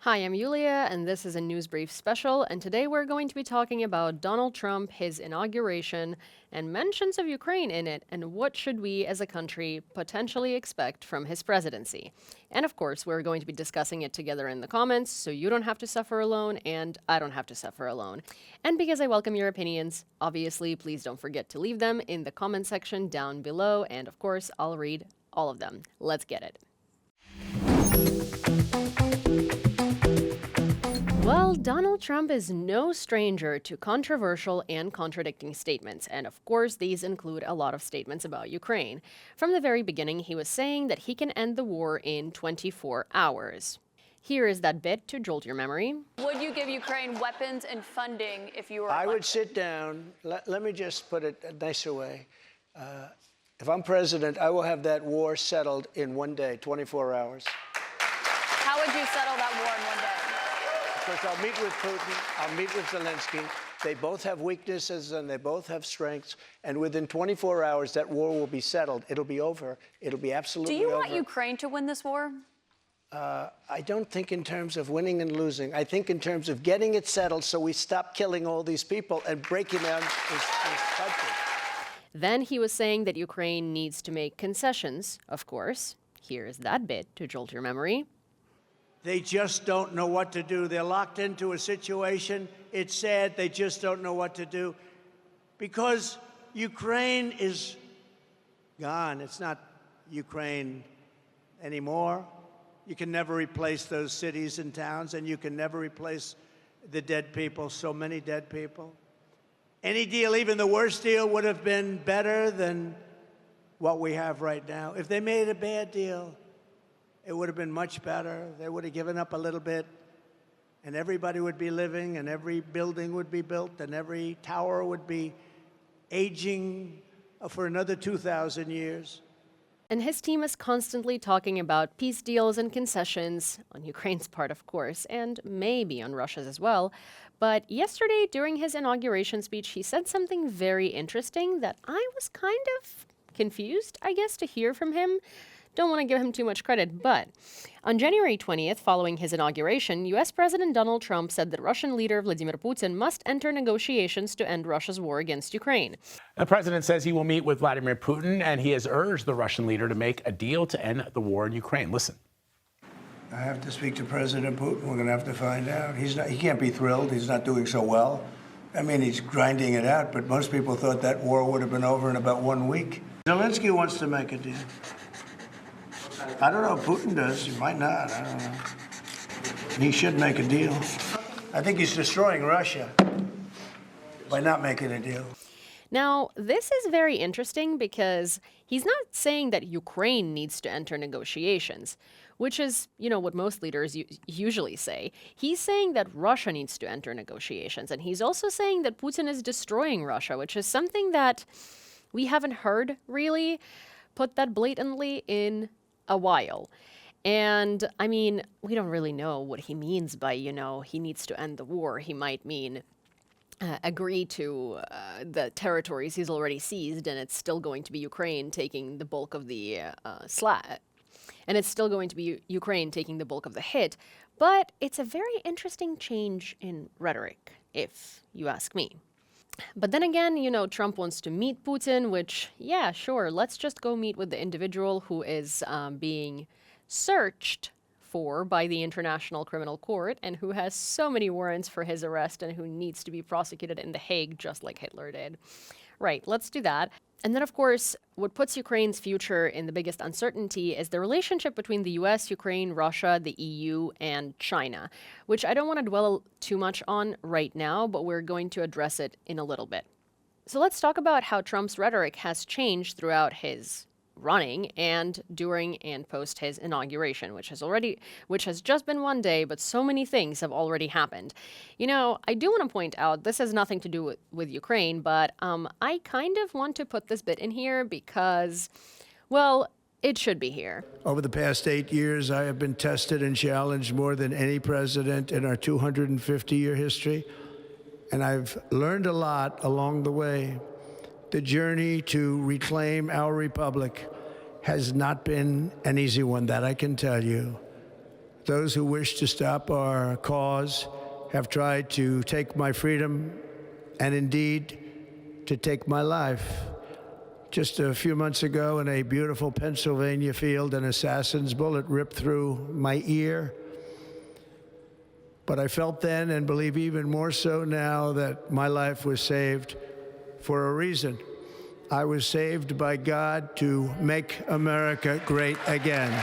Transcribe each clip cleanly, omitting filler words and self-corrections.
Hi, I'm Yulia, and this is a News Brief special, and today we're going to be talking about Donald Trump, his inauguration, and mentions of Ukraine in it, and what should we as a country potentially expect from his presidency. And of course, we're going to be discussing it together in the comments, so you don't have to suffer alone, and I don't have to suffer alone. And because I welcome your opinions, obviously, please don't forget to leave them in the comment section down below, and of course, I'll read all of them. Let's get it. Well, Donald Trump is no stranger to controversial and contradicting statements, and of course, these include a lot of statements about Ukraine. From the very beginning, he was saying that he can end the war in 24 hours. Here is that bit to jolt your memory. Would you give Ukraine weapons and funding if you were I elected? would sit down. Let me just put it a nicer way. If I'm president, I will have that war settled in one day, 24 hours. How would you settle that war in one day? Because I'll meet with Putin, I'll meet with Zelensky. They both have weaknesses and they both have strengths. And within 24 hours, that war will be settled. It'll be over. It'll be absolutely over. Do you want Ukraine to win this war? I don't think in terms of winning and losing. I think in terms of getting it settled so we stop killing all these people and breaking down this country. Then he was saying that Ukraine needs to make concessions, of course. Here is that bit to jolt your memory. They just don't know what to do. They're locked into a situation. It's sad. They just don't know what to do. Because Ukraine is gone. It's not Ukraine anymore. You can never replace those cities and towns, and you can never replace the dead people, so many dead people. Any deal, even the worst deal, would have been better than what we have right now. If they made a bad deal, it would have been much better. They would have given up a little bit, and everybody would be living, and every building would be built, and every tower would be aging for another 2,000 years. And his team is constantly talking about peace deals and concessions, on Ukraine's part, of course, and maybe on Russia's as well. But yesterday, during his inauguration speech, he said something very interesting that I was kind of confused, I guess, to hear from him. Don't want to give him too much credit, but on January 20th, following his inauguration, U.S. President Donald Trump said that Russian leader Vladimir Putin must enter negotiations to end Russia's war against Ukraine. The president says he will meet with Vladimir Putin, and he has urged the Russian leader to make a deal to end the war in Ukraine. Listen. I have to speak to President Putin. We're going to have to find out. He can't be thrilled. He's not doing so well. I mean, he's grinding it out, but most people thought that war would have been over in about 1 week. Zelensky wants to make a deal. I don't know if Putin does. He might not. I don't know. He should make a deal. I think he's destroying Russia by not making a deal. Now, this is very interesting because he's not saying that Ukraine needs to enter negotiations, which is, what most leaders usually say. He's saying that Russia needs to enter negotiations, and he's also saying that Putin is destroying Russia, which is something that we haven't heard really put that blatantly in a while. And I mean, we don't really know what he means by, he needs to end the war. He might mean agree to the territories he's already seized, and it's still going to be Ukraine taking the bulk of the slack. And it's still going to be Ukraine taking the bulk of the hit. But it's a very interesting change in rhetoric, if you ask me. But then again, Trump wants to meet Putin, which, yeah, sure, let's just go meet with the individual who is being searched for by the International Criminal Court and who has so many warrants for his arrest and who needs to be prosecuted in The Hague, just like Hitler did. Right, let's do that. And then, of course, what puts Ukraine's future in the biggest uncertainty is the relationship between the US, Ukraine, Russia, the EU, and China, which I don't want to dwell too much on right now, but we're going to address it in a little bit. So let's talk about how Trump's rhetoric has changed throughout his running and during and post his inauguration, which has just been 1 day, but so many things have already happened. I do want to point out this has nothing to do with Ukraine, but I kind of want to put this bit in here because, well, it should be here. Over the past 8 years, I have been tested and challenged more than any president in our 250-year history, and I've learned a lot along the way. The journey to reclaim our republic has not been an easy one, that I can tell you. Those who wish to stop our cause have tried to take my freedom and indeed to take my life. Just a few months ago in a beautiful Pennsylvania field, an assassin's bullet ripped through my ear. But I felt then, and believe even more so now, that my life was saved for a reason. I was saved by God to make America great again.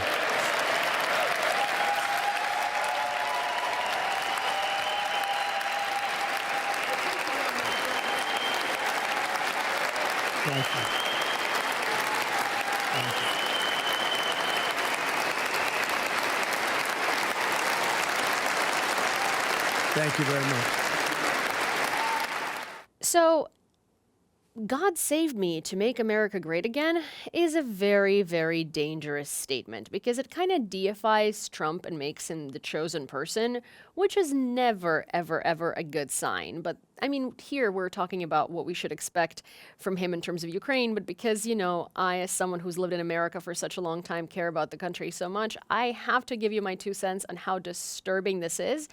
Thank you. Thank you very much. So, God saved me to make America great again is a very, very dangerous statement because it kind of deifies Trump and makes him the chosen person, which is never, ever, ever a good sign. But I mean, here we're talking about what we should expect from him in terms of Ukraine. But because, you know, I, as someone who's lived in America for such a long time, care about the country so much, I have to give you my 2 cents on how disturbing this is,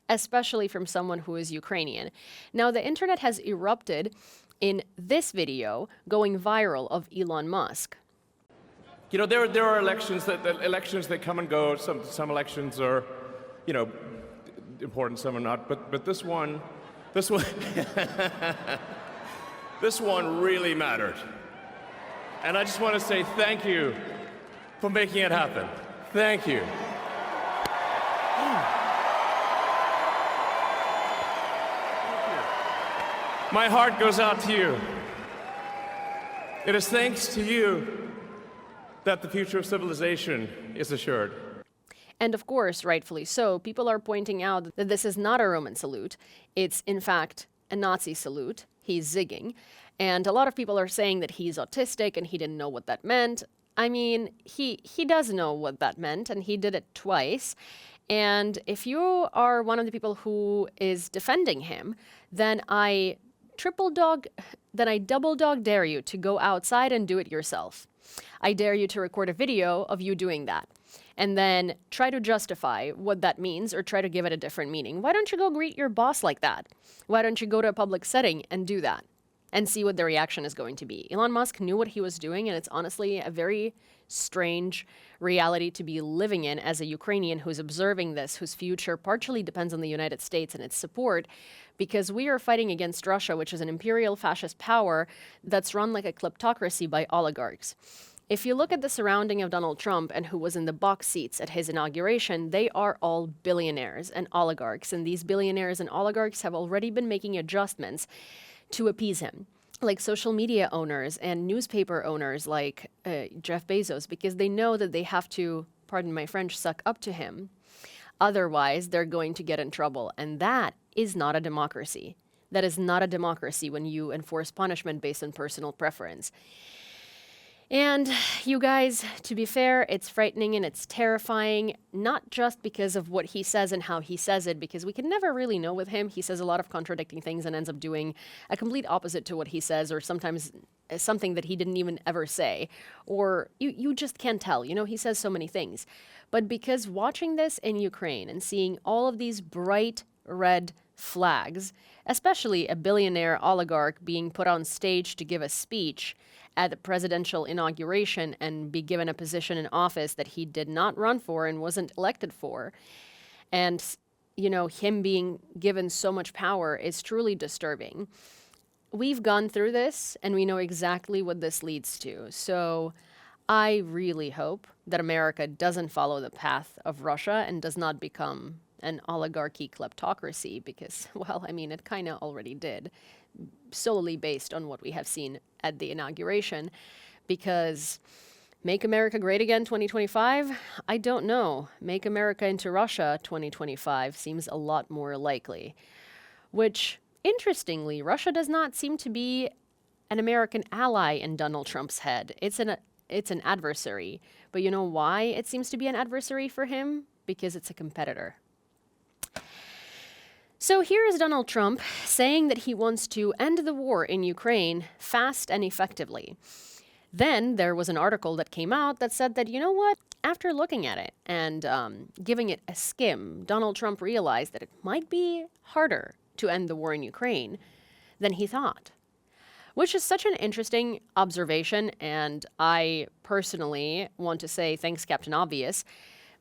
especially from someone who is Ukrainian. Now, the internet has erupted in this video going viral of Elon Musk. You know, there are elections that come and go. Some elections are, you know, important, some are not. But this one, this one really mattered. And I just want to say thank you for making it happen. Thank you. My heart goes out to you. It is thanks to you that the future of civilization is assured. And of course, rightfully so, people are pointing out that this is not a Roman salute. It's, in fact, a Nazi salute. He's zigging. And a lot of people are saying that he's autistic and he didn't know what that meant. I mean, he does know what that meant, and he did it twice. And if you are one of the people who is defending him, then I double dog dare you to go outside and do it yourself. I dare you to record a video of you doing that and then try to justify what that means or try to give it a different meaning. Why don't you go greet your boss like that? Why don't you go to a public setting and do that and see what the reaction is going to be? Elon Musk knew what he was doing, and it's honestly a very strange reality to be living in as a Ukrainian who's observing this, whose future partially depends on the United States and its support, because we are fighting against Russia, which is an imperial fascist power that's run like a kleptocracy by oligarchs. If you look at the surrounding of Donald Trump and who was in the box seats at his inauguration, they are all billionaires and oligarchs. And these billionaires and oligarchs have already been making adjustments to appease him, like social media owners and newspaper owners like Jeff Bezos, because they know that they have to, pardon my French, suck up to him. Otherwise, they're going to get in trouble. And that is not a democracy. That is not a democracy when you enforce punishment based on personal preference. And you guys, to be fair, it's frightening and it's terrifying, not just because of what he says and how he says it, because we can never really know with him. He says a lot of contradicting things and ends up doing a complete opposite to what he says, or sometimes something that he didn't even ever say. Or you just can't tell. You know, he says so many things. But because watching this in Ukraine and seeing all of these bright red flags, especially a billionaire oligarch being put on stage to give a speech at the presidential inauguration and be given a position in office that he did not run for and wasn't elected for, and, you know, him being given so much power is truly disturbing. We've gone through this and we know exactly what this leads to. So I really hope that America doesn't follow the path of Russia and does not become an oligarchy kleptocracy, because, well, I mean, it kind of already did, solely based on what we have seen at the inauguration. Because make America great again 2025? I don't know. Make America into Russia 2025 seems a lot more likely. Which, interestingly, Russia does not seem to be an American ally in Donald Trump's head. It's an adversary. But you know why it seems to be an adversary for him? Because it's a competitor. So here is Donald Trump saying that he wants to end the war in Ukraine fast and effectively. Then there was an article that came out that said that, you know what, after looking at it and giving it a skim, Donald Trump realized that it might be harder to end the war in Ukraine than he thought, which is such an interesting observation. And I personally want to say thanks, Captain Obvious,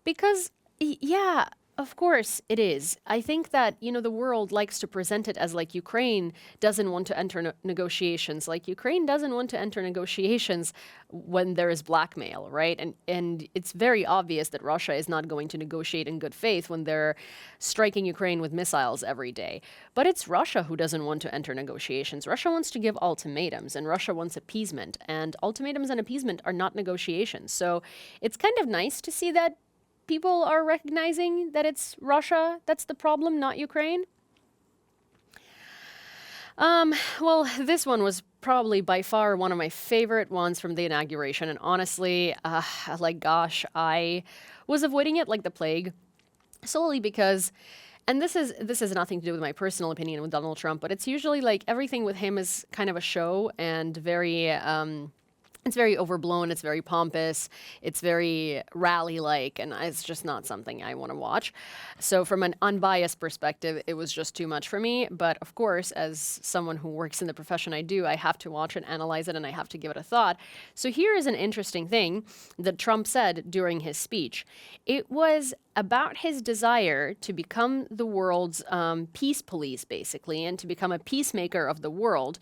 because, yeah, of course it is. I think that, the world likes to present it as like Ukraine doesn't want to enter negotiations. Like Ukraine doesn't want to enter negotiations when there is blackmail, right? And it's very obvious that Russia is not going to negotiate in good faith when they're striking Ukraine with missiles every day. But it's Russia who doesn't want to enter negotiations. Russia wants to give ultimatums, and Russia wants appeasement. And ultimatums and appeasement are not negotiations. So it's kind of nice to see that people are recognizing that it's Russia that's the problem, not Ukraine. Well, this one was probably by far one of my favorite ones from the inauguration. And honestly, gosh, I was avoiding it like the plague, solely because, and this has nothing to do with my personal opinion with Donald Trump, but it's usually like everything with him is kind of a show and very, it's very overblown, it's very pompous, it's very rally-like, and it's just not something I want to watch. So from an unbiased perspective, it was just too much for me. But of course, as someone who works in the profession I do, I have to watch it, analyze it, and I have to give it a thought. So here is an interesting thing that Trump said during his speech. It was about his desire to become the world's peace police, basically, and to become a peacemaker of the world,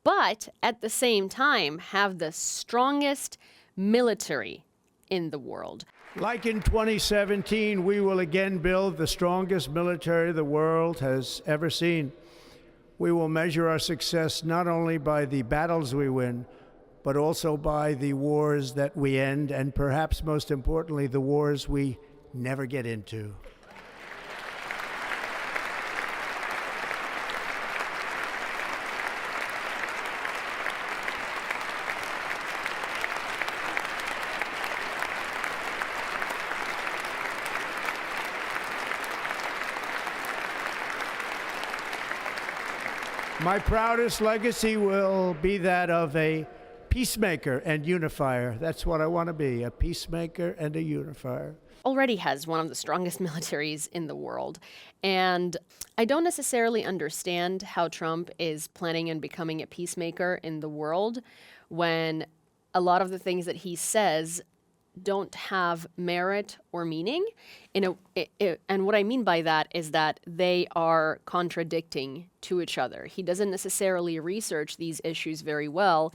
but at the same time have the strongest military in the world. Like in 2017, we will again build the strongest military the world has ever seen. We will measure our success not only by the battles we win, but also by the wars that we end, and perhaps most importantly, the wars we never get into. My proudest legacy will be that of a peacemaker and unifier. That's what I want to be, a peacemaker and a unifier. Already has one of the strongest militaries in the world. And I don't necessarily understand how Trump is planning on becoming a peacemaker in the world when a lot of the things that he says don't have merit or meaning. And what I mean by that is that they are contradicting to each other. He doesn't necessarily research these issues very well.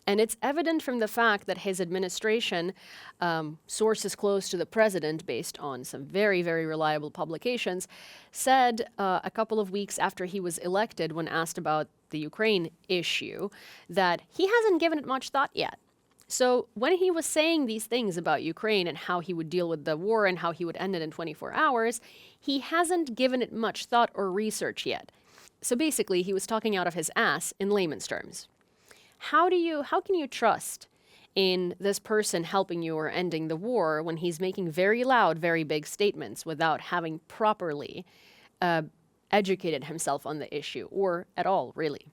And it's evident from the fact that his administration, sources close to the president, based on some very, very reliable publications, said a couple of weeks after he was elected, when asked about the Ukraine issue, that he hasn't given it much thought yet. So when he was saying these things about Ukraine and how he would deal with the war and how he would end it in 24 hours, he hasn't given it much thought or research yet. So basically, he was talking out of his ass in layman's terms. How can you trust in this person helping you or ending the war when he's making very loud, very big statements without having properly educated himself on the issue, or at all, really?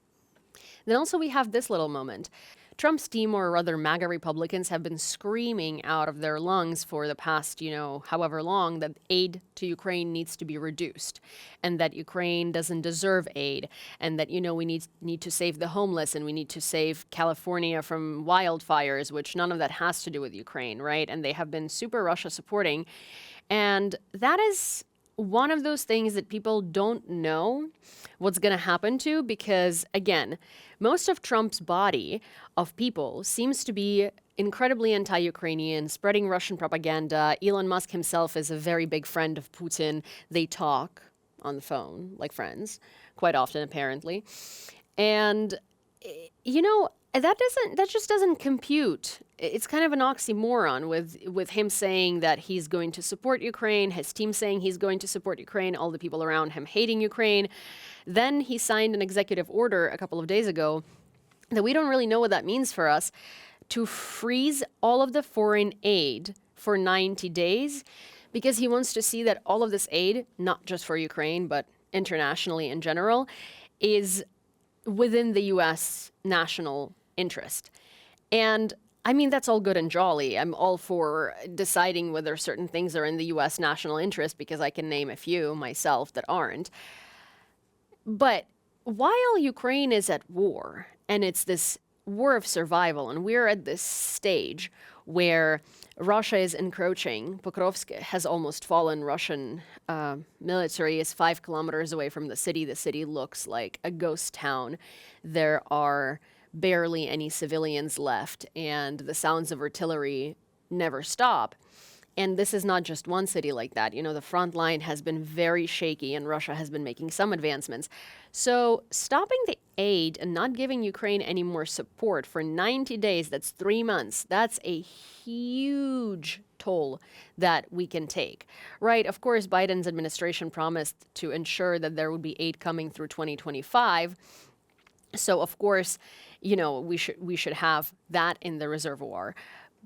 Then also we have this little moment. Trump's team, or rather MAGA Republicans, have been screaming out of their lungs for the past, however long, that aid to Ukraine needs to be reduced, and that Ukraine doesn't deserve aid, and that, we need to save the homeless, and we need to save California from wildfires, which none of that has to do with Ukraine, right? And they have been super Russia supporting. And that is one of those things that people don't know what's going to happen to, because, again, most of Trump's body of people seems to be incredibly anti-Ukrainian, spreading Russian propaganda. Elon Musk himself is a very big friend of Putin. They talk on the phone like friends quite often, apparently. And, that just doesn't compute. It's kind of an oxymoron with him saying that he's going to support Ukraine, his team saying he's going to support Ukraine, all the people around him hating Ukraine. Then he signed an executive order a couple of days ago that we don't really know what that means for us, to freeze all of the foreign aid for 90 days, because he wants to see that all of this aid, not just for Ukraine, but internationally in general, is within the U.S. national interest. And I mean, that's all good and jolly. I'm all for deciding whether certain things are in the U.S. national interest because I can name a few myself that aren't. But while Ukraine is at war, and it's this war of survival, and we're at this stage where Russia is encroaching, Pokrovsk has almost fallen. Russian military is 5 kilometers away from the city. The city looks like a ghost town. There are barely any civilians left, and the sounds of artillery never stop. And this is not just one city like that. You know, the front line has been very shaky, and Russia has been making some advancements. So stopping the aid and not giving Ukraine any more support for 90 days, that's 3 months, that's a huge toll that we can take, right? Of course, Biden's administration promised to ensure that there would be aid coming through 2025. So, of course, you know, we should have that in the reservoir.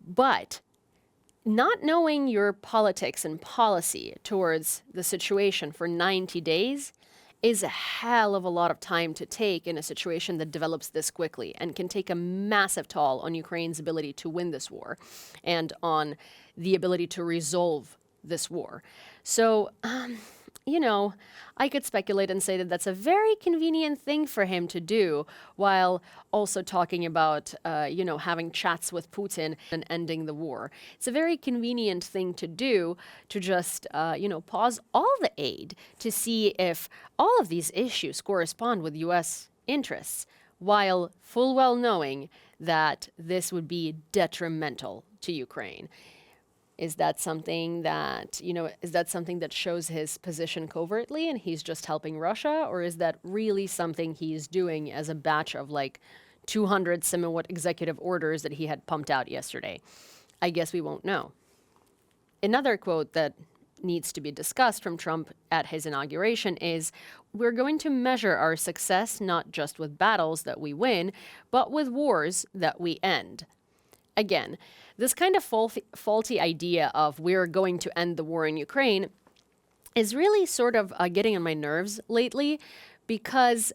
But not knowing your politics and policy towards the situation for 90 days is a hell of a lot of time to take in a situation that develops this quickly and can take a massive toll on Ukraine's ability to win this war and on the ability to resolve this war. So, you know, I could speculate and say that that's a very convenient thing for him to do while also talking about, you know, having chats with Putin and ending the war. It's a very convenient thing to do to just, you know, pause all the aid to see if all of these issues correspond with U.S. interests, while full well knowing that this would be detrimental to Ukraine. Is that something that, you know, is that something that shows his position covertly and he's just helping Russia? Or is that really something he's doing as a batch of like 200 somewhat executive orders that he had pumped out yesterday? I guess we won't know. Another quote that needs to be discussed from Trump at his inauguration is, "We're going to measure our success not just with battles that we win, but with wars that we end." Again, this kind of faulty idea of we're going to end the war in Ukraine is really sort of getting on my nerves lately, because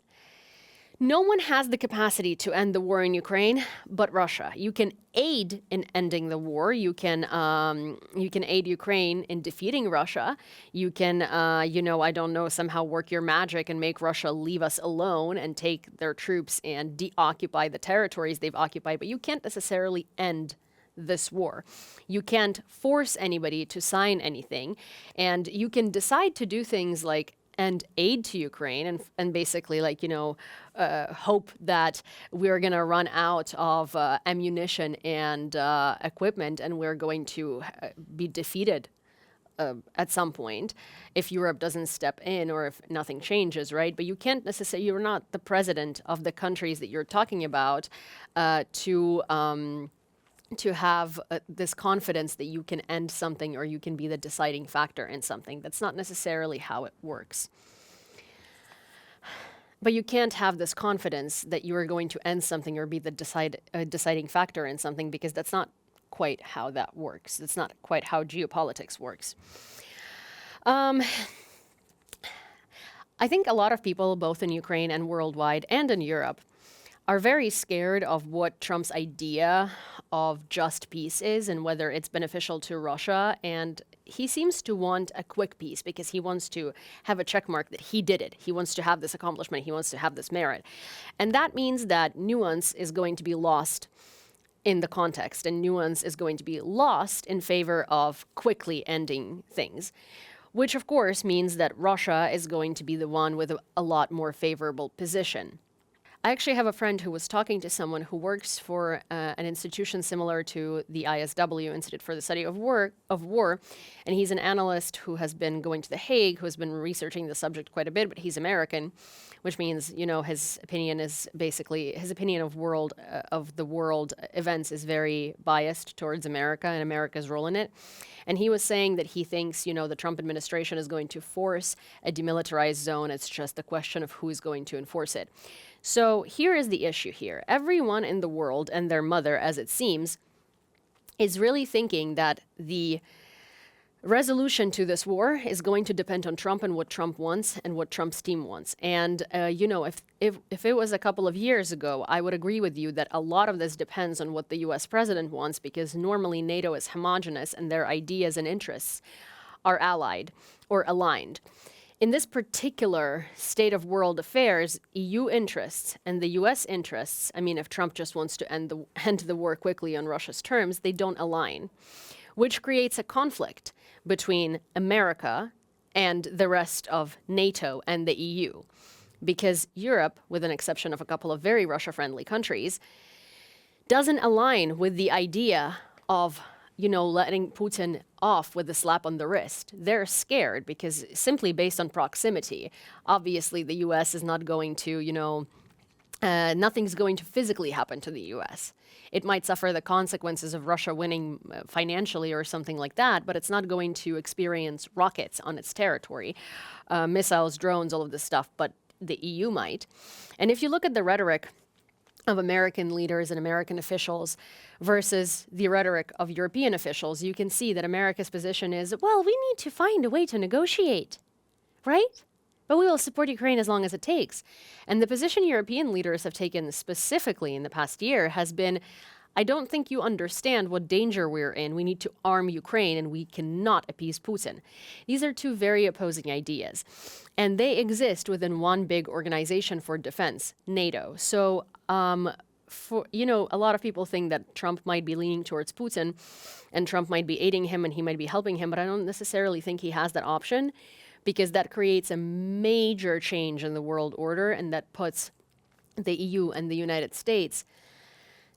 no one has the capacity to end the war in Ukraine but Russia. You can aid in ending the war. You can aid Ukraine in defeating Russia. You can, you know, I don't know, somehow work your magic and make Russia leave us alone and take their troops and de-occupy the territories they've occupied. But you can't necessarily end this war. You can't force anybody to sign anything. And you can decide to do things like end aid to Ukraine and basically, like, you know, hope that we're going to run out of ammunition and equipment and we're going to be defeated at some point if Europe doesn't step in or if nothing changes, right? But you can't necessarily, you're not the president of the countries that you're talking about to have this confidence that you can end something or you can be the deciding factor in something. That's not necessarily how it works. But you can't have this confidence that you are going to end something or be the deciding factor in something, because that's not quite how that works. That's not quite how geopolitics works. I think a lot of people, both in Ukraine and worldwide and in Europe, are very scared of what Trump's idea of just peace is and whether it's beneficial to Russia. And he seems to want a quick peace because he wants to have a check mark that he did it. He wants to have this accomplishment. He wants to have this merit. And that means that nuance is going to be lost in the context, and nuance is going to be lost in favor of quickly ending things, which of course means that Russia is going to be the one with a lot more favorable position. I actually have a friend who was talking to someone who works for an institution similar to the ISW, Institute for the Study of War, and he's an analyst who has been going to The Hague, who has been researching the subject quite a bit, but he's American, which means, you know, his opinion is basically, his opinion of the world events is very biased towards America and America's role in it. And he was saying that he thinks, you know, the Trump administration is going to force a demilitarized zone. It's just a question of who's going to enforce it. So here is the issue here. Everyone in the world and their mother, as it seems, is really thinking that the resolution to this war is going to depend on Trump and what Trump wants and what Trump's team wants. And, if it was a couple of years ago, I would agree with you that a lot of this depends on what the US president wants, because normally NATO is homogenous and their ideas and interests are allied or aligned. In this particular state of world affairs, EU interests and the US interests, I mean, if Trump just wants to end the war quickly on Russia's terms, they don't align, which creates a conflict between America and the rest of NATO and the EU. Because Europe, with an exception of a couple of very Russia-friendly countries, doesn't align with the idea of letting Putin off with a slap on the wrist. They're scared because simply based on proximity, obviously the US is not going to, nothing's going to physically happen to the US. It might suffer the consequences of Russia winning financially or something like that, but it's not going to experience rockets on its territory, missiles, drones, all of this stuff, but the EU might. And if you look at the rhetoric of American leaders and American officials versus the rhetoric of European officials, you can see that America's position is, well, we need to find a way to negotiate, right? But we will support Ukraine as long as it takes. And the position European leaders have taken specifically in the past year has been, I don't think you understand what danger we're in. We need to arm Ukraine and we cannot appease Putin. These are two very opposing ideas. And they exist within one big organization for defense, NATO. So, a lot of people think that Trump might be leaning towards Putin and Trump might be aiding him and he might be helping him, but I don't necessarily think he has that option, because that creates a major change in the world order, and that puts the EU and the United States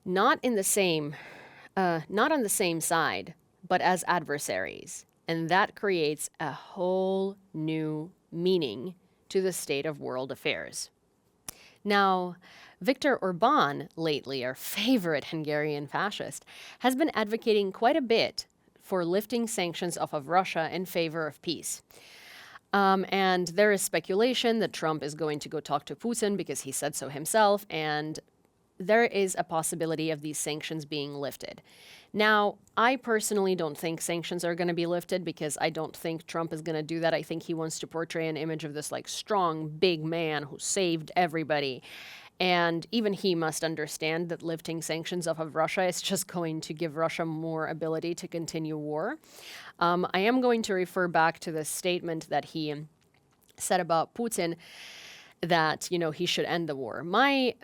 not on the same side, but as adversaries. And that creates a whole new meaning to the state of world affairs. Now, Viktor Orban, lately our favorite Hungarian fascist, has been advocating quite a bit for lifting sanctions off of Russia in favor of peace. And there is speculation that Trump is going to go talk to Putin because he said so himself, and there is a possibility of these sanctions being lifted. Now, I personally don't think sanctions are going to be lifted, because I don't think Trump is going to do that. I think he wants to portray an image of this strong, big man who saved everybody. And even he must understand that lifting sanctions off of Russia is just going to give Russia more ability to continue war. I am going to refer back to the statement that he said about Putin, that he should end the war. My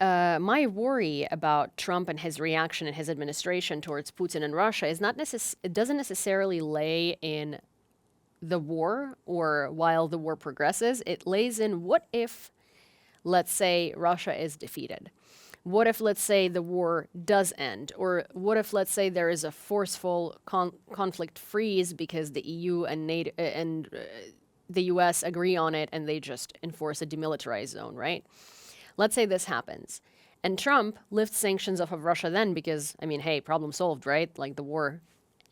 worry about Trump and his reaction and his administration towards Putin and Russia is it doesn't necessarily lay in the war or while the war progresses. It lays in, what if, let's say, Russia is defeated? What if, let's say, the war does end? Or what if, let's say, there is a forceful conflict freeze because the EU and NATO and the US agree on it and they just enforce a demilitarized zone, right? Let's say this happens. And Trump lifts sanctions off of Russia then because, hey, problem solved, right? The war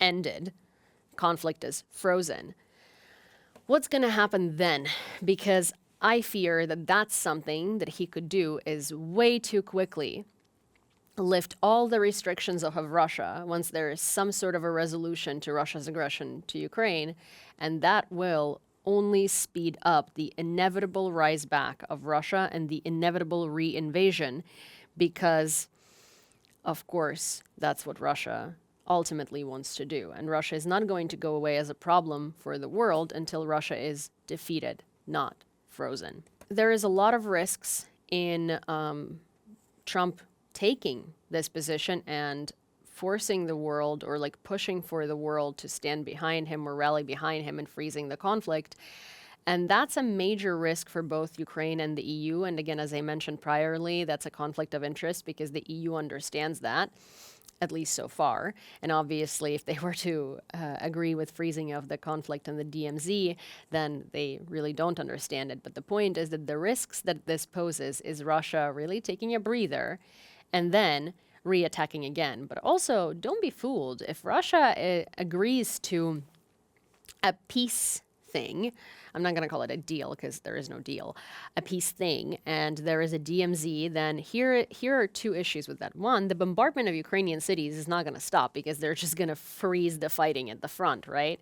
ended. Conflict is frozen. What's going to happen then? Because I fear that that's something that he could do, is way too quickly lift all the restrictions off of Russia once there is some sort of a resolution to Russia's aggression to Ukraine, and that will only speed up the inevitable rise back of Russia and the inevitable re-invasion, because, of course, that's what Russia ultimately wants to do. And Russia is not going to go away as a problem for the world until Russia is defeated, not frozen. There is a lot of risks in Trump taking this position and forcing the world, or pushing for the world to stand behind him or rally behind him and freezing the conflict. And that's a major risk for both Ukraine and the EU. And again, as I mentioned priorly, that's a conflict of interest because the EU understands that, at least so far. And obviously, if they were to agree with freezing of the conflict in the DMZ, then they really don't understand it. But the point is that the risks that this poses is Russia really taking a breather and then re-attacking again. But also, don't be fooled. If Russia agrees to a peace thing, I'm not going to call it a deal because there is no deal, a peace thing, and there is a DMZ, then here are two issues with that. One, the bombardment of Ukrainian cities is not going to stop because they're just going to freeze the fighting at the front, right?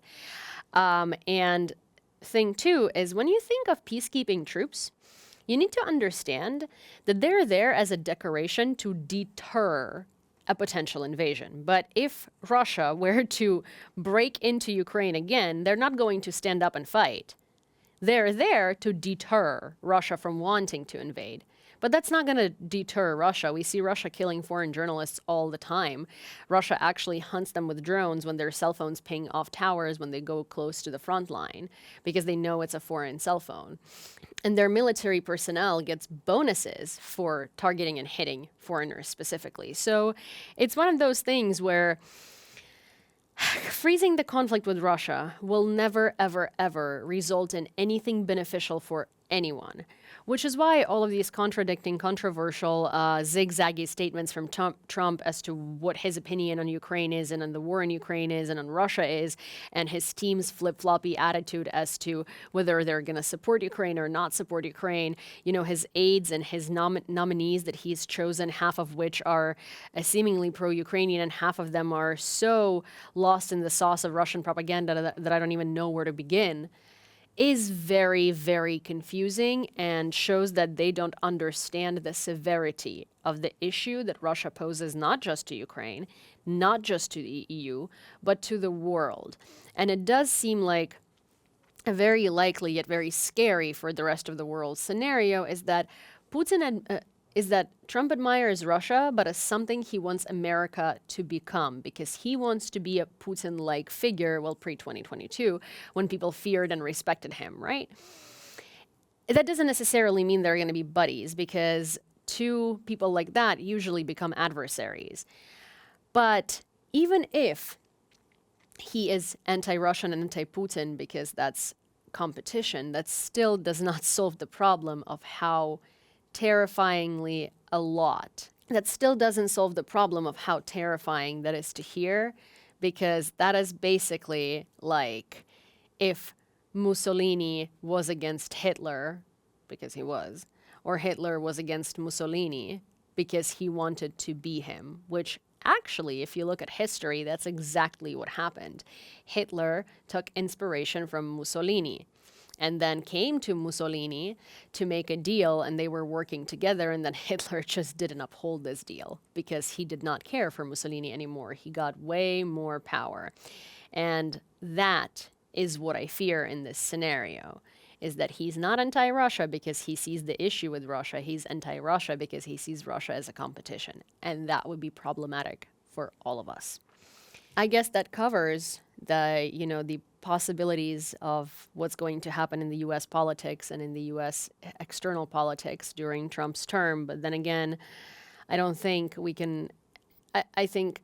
And thing two is when you think of peacekeeping troops, you need to understand that they're there as a decoration to deter a potential invasion. But if Russia were to break into Ukraine again, they're not going to stand up and fight. They're there to deter Russia from wanting to invade. But that's not going to deter Russia. We see Russia killing foreign journalists all the time. Russia actually hunts them with drones when their cell phones ping off towers when they go close to the front line because they know it's a foreign cell phone. And their military personnel gets bonuses for targeting and hitting foreigners specifically. So it's one of those things where freezing the conflict with Russia will never, ever, ever result in anything beneficial for anyone, which is why all of these contradicting, controversial, zigzaggy statements from Trump as to what his opinion on Ukraine is and on the war in Ukraine is and on Russia is, and his team's flip-floppy attitude as to whether they're going to support Ukraine or not support Ukraine, you know, his aides and his nominees that he's chosen, half of which are seemingly pro-Ukrainian and half of them are so lost in the sauce of Russian propaganda that I don't even know where to begin, is very, very confusing and shows that they don't understand the severity of the issue that Russia poses not just to Ukraine, not just to the EU, but to the world. And it does seem like a very likely yet very scary for the rest of the world scenario is that Trump admires Russia, but as something he wants America to become, because he wants to be a Putin-like figure, well, pre-2022, when people feared and respected him, right? That doesn't necessarily mean they're going to be buddies, because two people like that usually become adversaries. But even if he is anti-Russian and anti-Putin, because that's competition, that still does not solve the problem of how terrifyingly a lot. That still doesn't solve the problem of how terrifying that is to hear, because that is basically like if Mussolini was against Hitler, because he was, or Hitler was against Mussolini because he wanted to be him, which actually, if you look at history, that's exactly what happened. Hitler took inspiration from Mussolini and then came to Mussolini to make a deal, and they were working together, and then Hitler just didn't uphold this deal because he did not care for Mussolini anymore. He got way more power. And that is what I fear in this scenario, is that he's not anti-Russia because he sees the issue with Russia. He's anti-Russia because he sees Russia as a competition. And that would be problematic for all of us. I guess that covers the possibilities of what's going to happen in the U.S. politics and in the U.S. external politics during Trump's term. But then again, I don't think we can. I think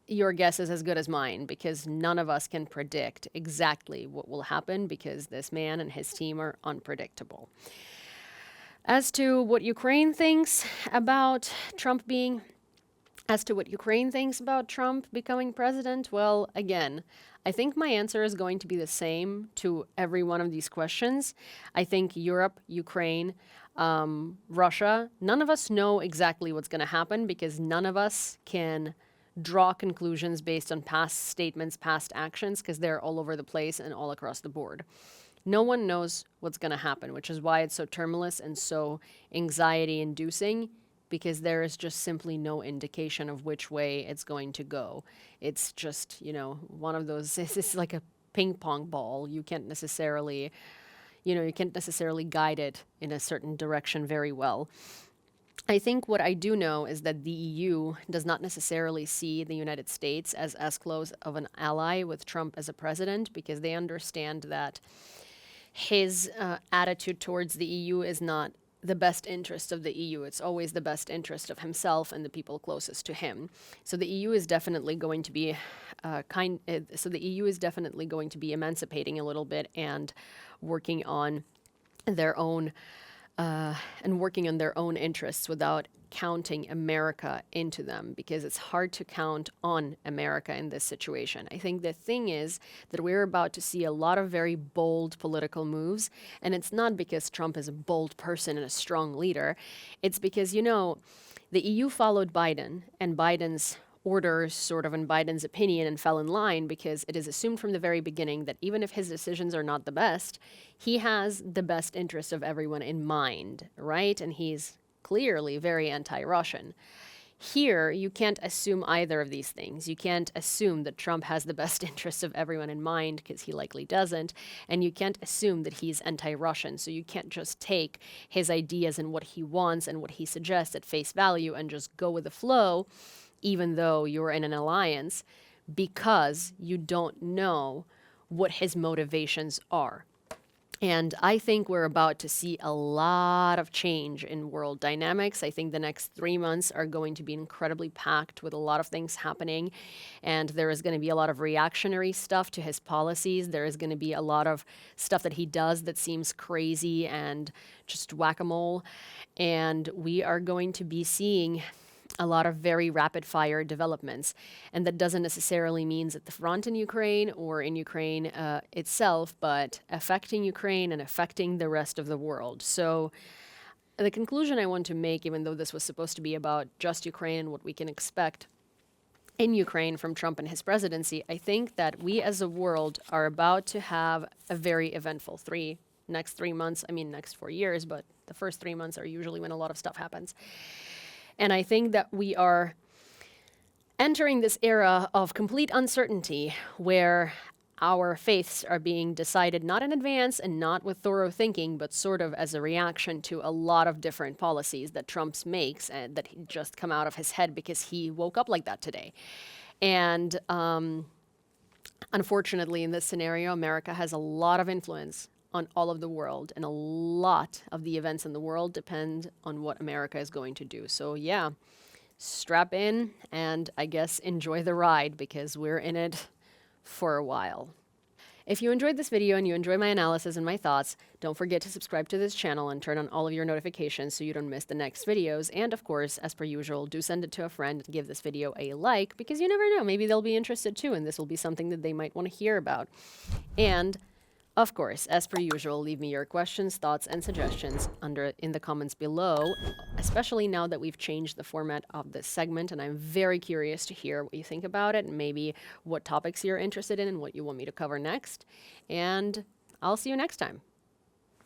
your guess is as good as mine, because none of us can predict exactly what will happen, because this man and his team are unpredictable. As to what Ukraine thinks about Trump becoming president, well, again, I think my answer is going to be the same to every one of these questions. I think Europe, Ukraine, Russia, none of us know exactly what's going to happen, because none of us can draw conclusions based on past statements, past actions, because they're all over the place and all across the board. No one knows what's going to happen, which is why it's so tumultuous and so anxiety-inducing, because there is just simply no indication of which way it's going to go. It's just, one of those, it's like a ping pong ball. You can't necessarily guide it in a certain direction very well. I think what I do know is that the EU does not necessarily see the United States as close of an ally with Trump as a president, because they understand that his attitude towards the EU is not the best interest of the EU. It's always the best interest of himself and the people closest to him. So the EU is definitely going to be emancipating a little bit and working on their own interests without counting America into them, because it's hard to count on America in this situation. I think the thing is that we're about to see a lot of very bold political moves, and it's not because Trump is a bold person and a strong leader. It's because, the EU followed Biden and Biden's order sort of in Biden's opinion and fell in line because it is assumed from the very beginning that even if his decisions are not the best, he has the best interest of everyone in mind, right? And he's clearly very anti-Russian. Here, you can't assume either of these things. You can't assume that Trump has the best interests of everyone in mind, because he likely doesn't. And you can't assume that he's anti-Russian. So you can't just take his ideas and what he wants and what he suggests at face value and just go with the flow, even though you're in an alliance, because you don't know what his motivations are. And I think we're about to see a lot of change in world dynamics. I think the next 3 months are going to be incredibly packed with a lot of things happening. And there is going to be a lot of reactionary stuff to his policies. There is going to be a lot of stuff that he does that seems crazy and just whack-a-mole. And we are going to be seeing a lot of very rapid fire developments. And that doesn't necessarily mean at the front in Ukraine or in Ukraine itself, but affecting Ukraine and affecting the rest of the world. So the conclusion I want to make, even though this was supposed to be about just Ukraine and what we can expect in Ukraine from Trump and his presidency, I think that we as a world are about to have a very eventful next 3 months. I mean, next 4 years, but the first 3 months are usually when a lot of stuff happens. And I think that we are entering this era of complete uncertainty where our faiths are being decided not in advance and not with thorough thinking, but sort of as a reaction to a lot of different policies that Trump makes and that just come out of his head because he woke up like that today. And unfortunately, in this scenario, America has a lot of influence on all of the world, and a lot of the events in the world depend on what America is going to do. So yeah, strap in and I guess enjoy the ride, because we're in it for a while. If you enjoyed this video and you enjoy my analysis and my thoughts, don't forget to subscribe to this channel and turn on all of your notifications so you don't miss the next videos. And of course, as per usual, do send it to a friend and give this video a like, because you never know, maybe they'll be interested too, and this will be something that they might want to hear about. And of course, as per usual, leave me your questions, thoughts, and suggestions in the comments below, especially now that we've changed the format of this segment, and I'm very curious to hear what you think about it and maybe what topics you're interested in and what you want me to cover next. And I'll see you next time.